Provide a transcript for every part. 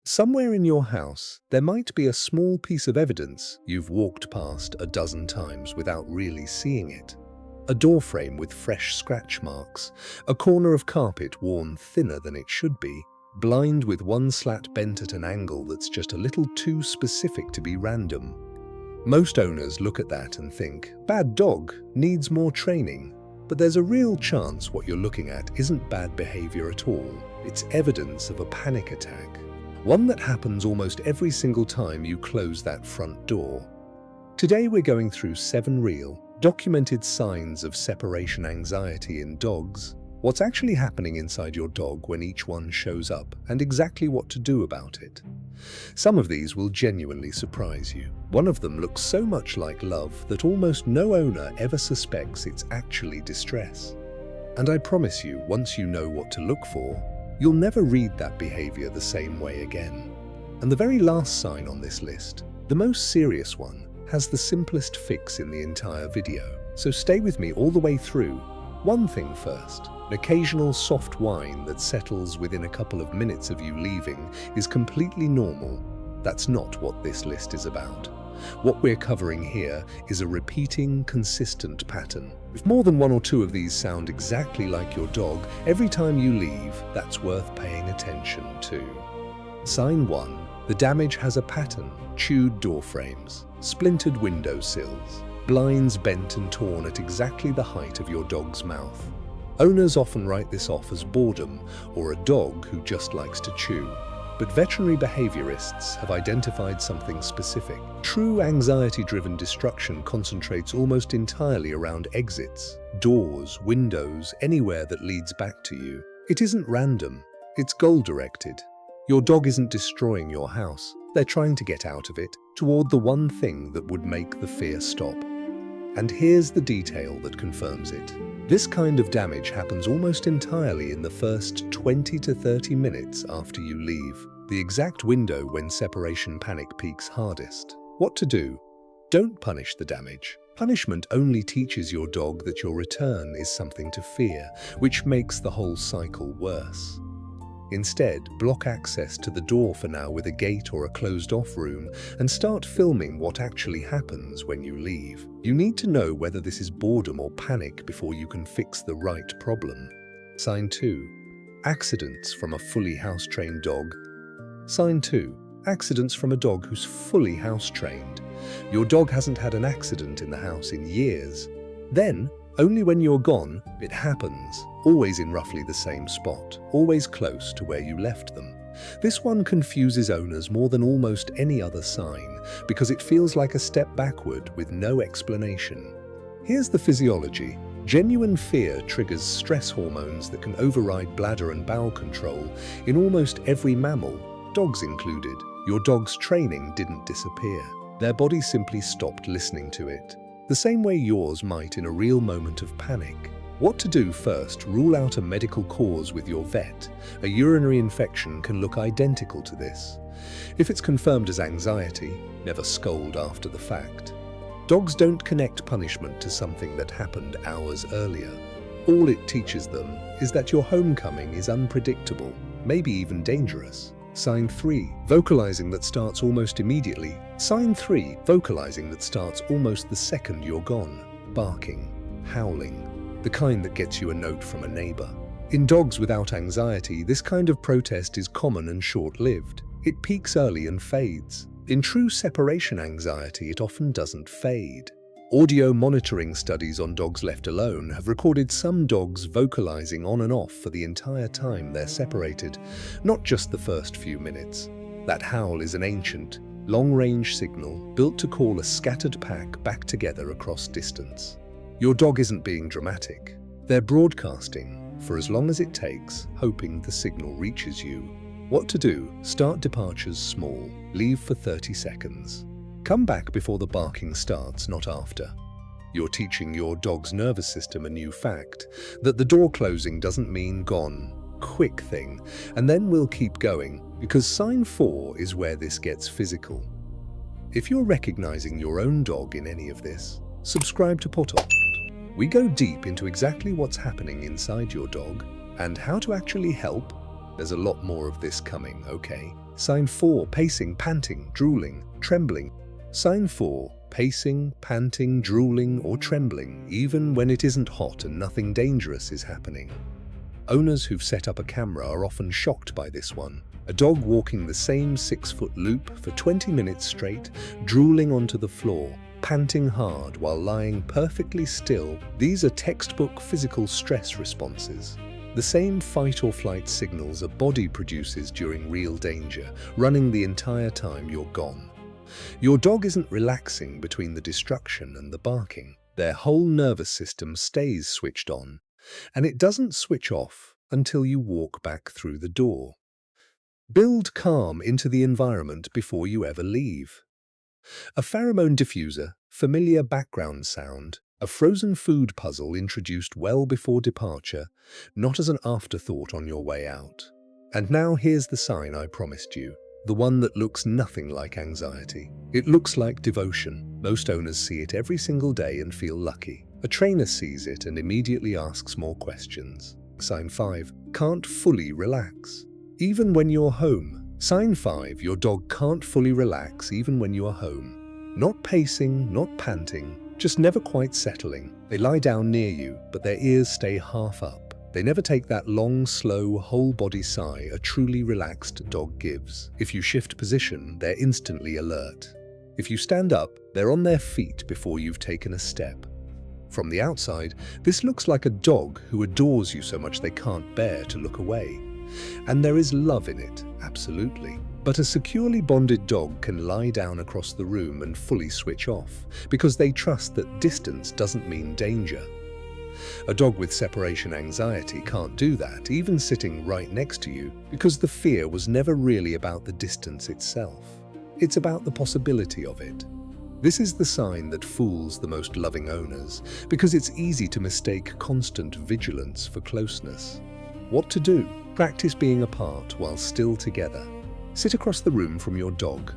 Somewhere in your house, there might be a small piece of evidence you've walked past a dozen times without really seeing it. A doorframe with fresh scratch marks, a corner of carpet worn thinner than it should be, blind with one slat bent at an angle that's just a little too specific to be random. Most owners look at that and think, bad dog, needs more training. But there's a real chance what you're looking at isn't bad behavior at all. It's evidence of a panic attack. One that happens almost every single time you close that front door. Today we're going through 7 real, documented signs of separation anxiety in dogs, what's actually happening inside your dog when each one shows up, and exactly what to do about it. Some of these will genuinely surprise you. One of them looks so much like love that almost no owner ever suspects it's actually distress. And I promise you, once you know what to look for, you'll never read that behavior the same way again. And the very last sign on this list, the most serious one, has the simplest fix in the entire video. So stay with me all the way through. One thing first, an occasional soft whine that settles within a couple of minutes of you leaving is completely normal. That's not what this list is about. What we're covering here is a repeating, consistent pattern. If more than 1 or 2 of these sound exactly like your dog every time you leave, that's worth paying attention to. Sign 1. The damage has a pattern. Chewed door frames, splintered window sills, blinds bent and torn at exactly the height of your dog's mouth. Owners often write this off as boredom or a dog who just likes to chew. But veterinary behaviorists have identified something specific. True anxiety-driven destruction concentrates almost entirely around exits, doors, windows, anywhere that leads back to you. It isn't random, it's goal-directed. Your dog isn't destroying your house. They're trying to get out of it, toward the one thing that would make the fear stop. And here's the detail that confirms it. This kind of damage happens almost entirely in the first 20 to 30 minutes after you leave, the exact window when separation panic peaks hardest. What to do? Don't punish the damage. Punishment only teaches your dog that your return is something to fear, which makes the whole cycle worse. Instead, block access to the door for now with a gate or a closed-off room and start filming what actually happens when you leave. You need to know whether this is boredom or panic before you can fix the right problem. Sign 2. Accidents from a fully house-trained dog. Sign 2. Accidents from a dog who's fully house-trained. Your dog hasn't had an accident in the house in years. Then, only when you're gone, it happens, always in roughly the same spot, always close to where you left them. This one confuses owners more than almost any other sign because it feels like a step backward with no explanation. Here's the physiology. Genuine fear triggers stress hormones that can override bladder and bowel control in almost every mammal, dogs included. Your dog's training didn't disappear. Their body simply stopped listening to it. The same way yours might in a real moment of panic. What to do first? Rule out a medical cause with your vet. A urinary infection can look identical to this. If it's confirmed as anxiety, never scold after the fact. Dogs don't connect punishment to something that happened hours earlier. All it teaches them is that your homecoming is unpredictable, maybe even dangerous. Sign 3. Vocalizing that starts almost immediately. Sign 3. Vocalizing that starts almost the second you're gone. Barking, howling, the kind that gets you a note from a neighbor. In dogs without anxiety, this kind of protest is common and short-lived. It peaks early and fades. In true separation anxiety, it often doesn't fade. Audio monitoring studies on dogs left alone have recorded some dogs vocalizing on and off for the entire time they're separated, not just the first few minutes. That howl is an ancient, long-range signal built to call a scattered pack back together across distance. Your dog isn't being dramatic. They're broadcasting, for as long as it takes, hoping the signal reaches you. What to do? Start departures small. Leave for 30 seconds. Come back before the barking starts, not after. You're teaching your dog's nervous system a new fact, that the door closing doesn't mean gone, quick thing, and then we'll keep going, because sign 4 is where this gets physical. If you're recognizing your own dog in any of this, subscribe to Poto. We go deep into exactly what's happening inside your dog and how to actually help. There's a lot more of this coming, okay? Sign 4, pacing, panting, drooling, trembling. Sign 4, pacing, panting, drooling, or trembling, even when it isn't hot and nothing dangerous is happening. Owners who've set up a camera are often shocked by this one. A dog walking the same 6-foot loop for 20 minutes straight, drooling onto the floor, panting hard while lying perfectly still. These are textbook physical stress responses. The same fight or flight signals a body produces during real danger, running the entire time you're gone. Your dog isn't relaxing between the destruction and the barking. Their whole nervous system stays switched on, and it doesn't switch off until you walk back through the door. Build calm into the environment before you ever leave. A pheromone diffuser, familiar background sound, a frozen food puzzle introduced well before departure, not as an afterthought on your way out. And now here's the sign I promised you, the one that looks nothing like anxiety. It looks like devotion. Most owners see it every single day and feel lucky. A trainer sees it and immediately asks more questions. Sign 5, can't fully relax. Even when you're home. Sign 5, your dog can't fully relax even when you are home. Not pacing, not panting, just never quite settling. They lie down near you, but their ears stay half up. They never take that long, slow, whole-body sigh a truly relaxed dog gives. If you shift position, they're instantly alert. If you stand up, they're on their feet before you've taken a step. From the outside, this looks like a dog who adores you so much they can't bear to look away. And there is love in it, absolutely. But a securely bonded dog can lie down across the room and fully switch off, because they trust that distance doesn't mean danger. A dog with separation anxiety can't do that, even sitting right next to you, because the fear was never really about the distance itself. It's about the possibility of it. This is the sign that fools the most loving owners, because it's easy to mistake constant vigilance for closeness. What to do? Practice being apart while still together. Sit across the room from your dog.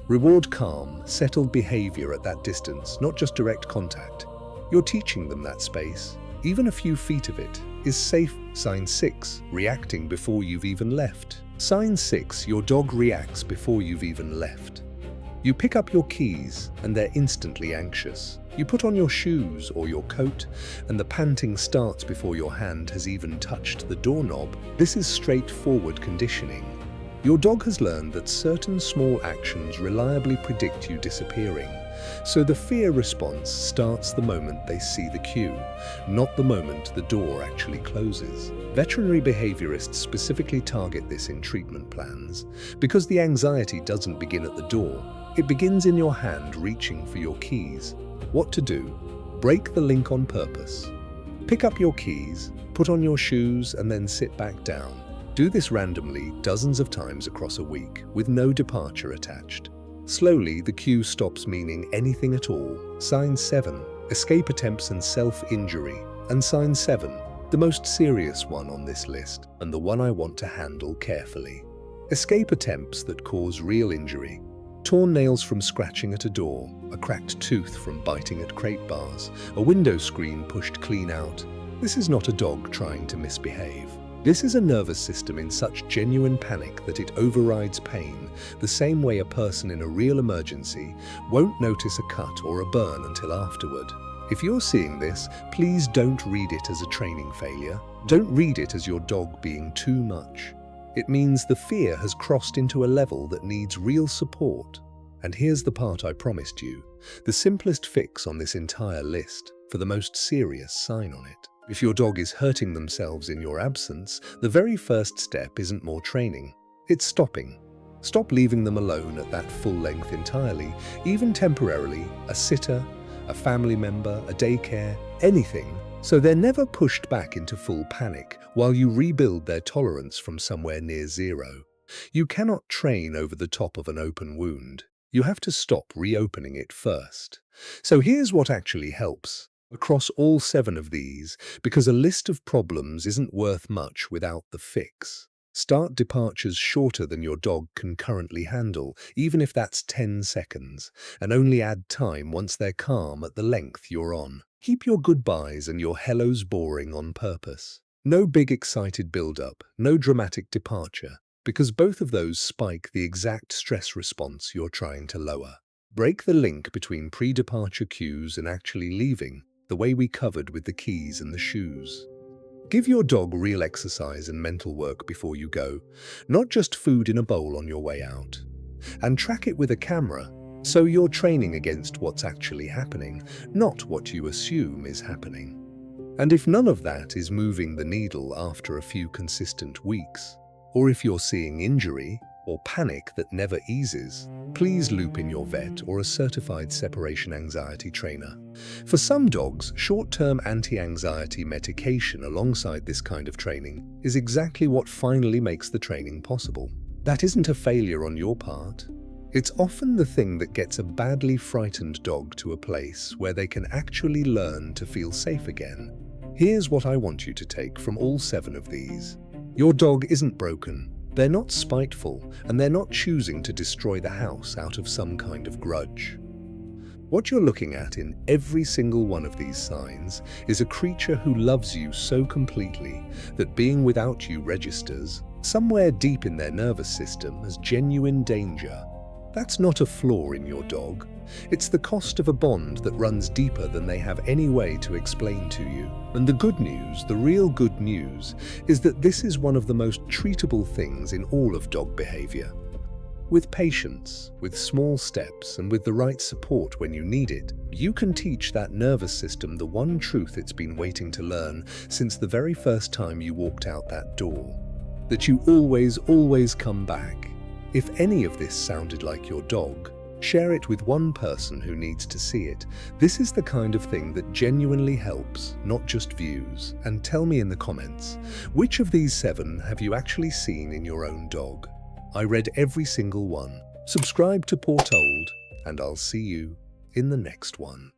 Reward calm, settled behavior at that distance, not just direct contact. You're teaching them that space. Even a few feet of it is safe. Sign 6, reacting before you've even left. Sign 6, your dog reacts before you've even left. You pick up your keys and they're instantly anxious. You put on your shoes or your coat and the panting starts before your hand has even touched the doorknob. This is straightforward conditioning. Your dog has learned that certain small actions reliably predict you disappearing. So the fear response starts the moment they see the cue, not the moment the door actually closes. Veterinary behaviorists specifically target this in treatment plans because the anxiety doesn't begin at the door. It begins in your hand reaching for your keys. What to do? Break the link on purpose. Pick up your keys, put on your shoes, and then sit back down. Do this randomly dozens of times across a week with no departure attached. Slowly, the cue stops meaning anything at all. Sign 7, escape attempts and self-injury. And sign 7, the most serious one on this list, and the one I want to handle carefully. Escape attempts that cause real injury. Torn nails from scratching at a door, a cracked tooth from biting at crate bars, a window screen pushed clean out. This is not a dog trying to misbehave. This is a nervous system in such genuine panic that it overrides pain, the same way a person in a real emergency won't notice a cut or a burn until afterward. If you're seeing this, please don't read it as a training failure. Don't read it as your dog being too much. It means the fear has crossed into a level that needs real support. And here's the part I promised you, the simplest fix on this entire list for the most serious sign on it. If your dog is hurting themselves in your absence, the very first step isn't more training, it's stopping. Stop leaving them alone at that full length entirely, even temporarily, a sitter, a family member, a daycare, anything, so they're never pushed back into full panic while you rebuild their tolerance from somewhere near zero. You cannot train over the top of an open wound. You have to stop reopening it first. So here's what actually helps. Across all 7 of these, because a list of problems isn't worth much without the fix. Start departures shorter than your dog can currently handle, even if that's 10 seconds, and only add time once they're calm at the length you're on. Keep your goodbyes and your hellos boring on purpose. No big excited build-up, no dramatic departure. because both of those spike the exact stress response you're trying to lower. Break the link between pre-departure cues and actually leaving, the way we covered with the keys and the shoes. Give your dog real exercise and mental work before you go, not just food in a bowl on your way out. And track it with a camera, so you're training against what's actually happening, not what you assume is happening. And if none of that is moving the needle after a few consistent weeks, or if you're seeing injury or panic that never eases, please loop in your vet or a certified separation anxiety trainer. For some dogs, short-term anti-anxiety medication alongside this kind of training is exactly what finally makes the training possible. That isn't a failure on your part. It's often the thing that gets a badly frightened dog to a place where they can actually learn to feel safe again. Here's what I want you to take from all 7 of these. Your dog isn't broken. They're not spiteful, and they're not choosing to destroy the house out of some kind of grudge. What you're looking at in every single one of these signs is a creature who loves you so completely that being without you registers somewhere deep in their nervous system as genuine danger. That's not a flaw in your dog. It's the cost of a bond that runs deeper than they have any way to explain to you. And the good news, the real good news, is that this is one of the most treatable things in all of dog behavior. With patience, with small steps, and with the right support when you need it, you can teach that nervous system the one truth it's been waiting to learn since the very first time you walked out that door. That you always come back. If any of this sounded like your dog, share it with one person who needs to see it. This is the kind of thing that genuinely helps, not just views. And tell me in the comments, which of these 7 have you actually seen in your own dog? I read every single one. Subscribe to Port Old, and I'll see you in the next one.